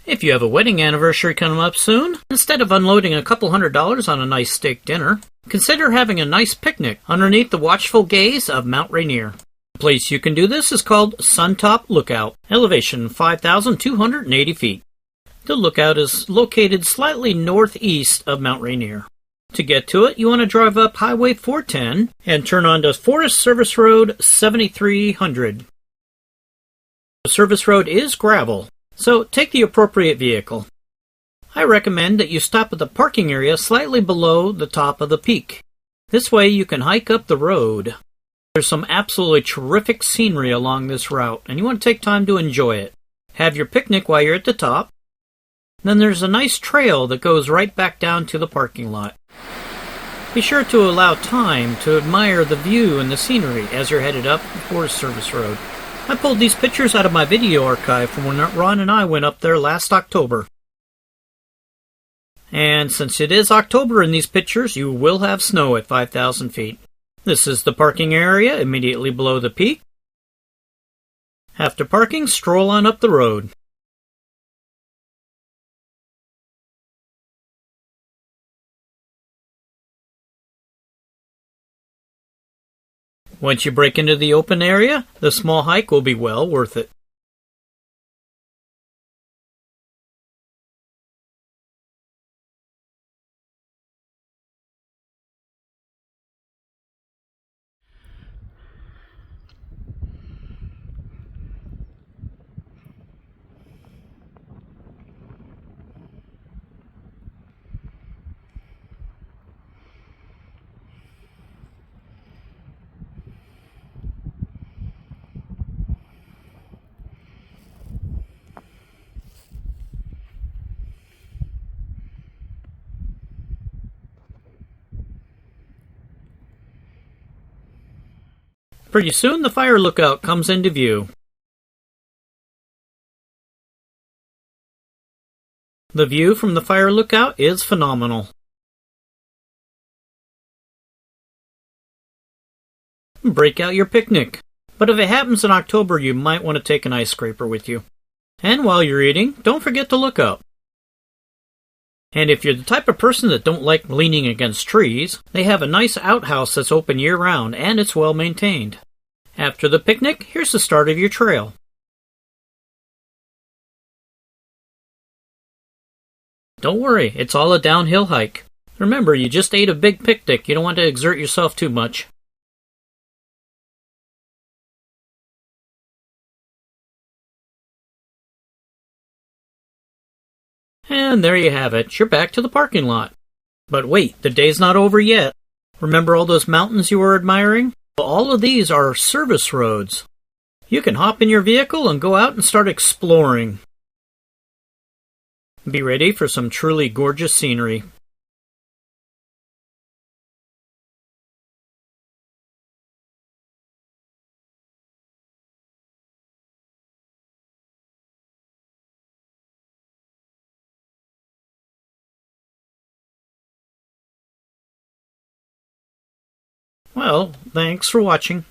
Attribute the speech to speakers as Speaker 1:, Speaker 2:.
Speaker 1: If you have a wedding anniversary coming up soon, instead of unloading a couple $100s on a nice steak dinner, consider having a nice picnic underneath the watchful gaze of Mount Rainier. The place you can do this is called Suntop Lookout, elevation 5,280 feet. The lookout is located slightly northeast of Mount Rainier. To get to it, you want to drive up Highway 410 and turn onto Forest Service Road 7300. The service road is gravel, so take the appropriate vehicle. I recommend that you stop at the parking area slightly below the top of the peak. This way you can hike up the road. There's some absolutely terrific scenery along this route, and you want to take time to enjoy it. Have your picnic while you're at the top. Then there's a nice trail that goes right back down to the parking lot. Be sure to allow time to admire the view and the scenery as you're headed up the Forest Service Road. I pulled these pictures out of my video archive from when Ron and I went up there last October. And since it is October in these pictures, you will have snow at 5,000 feet. This is the parking area immediately below the peak. After parking, stroll on up the road. Once you break into the open area, the small hike will be well worth it. Pretty soon the fire lookout comes into view. The view from the fire lookout is phenomenal. Break out your picnic, but if it happens in October you might want to take an ice scraper with you. And while you're eating, don't forget to look up. And if you're the type of person that don't like leaning against trees, they have a nice outhouse that's open year-round and it's well maintained. After the picnic, here's the start of your trail. Don't worry, it's all a downhill hike. Remember, you just ate a big picnic. You don't want to exert yourself too much. And there you have it. You're back to the parking lot. But wait, the day's not over yet. Remember all those mountains you were admiring? Well, all of these are service roads. You can hop in your vehicle and go out and start exploring. Be ready for some truly gorgeous scenery. Well, thanks for watching.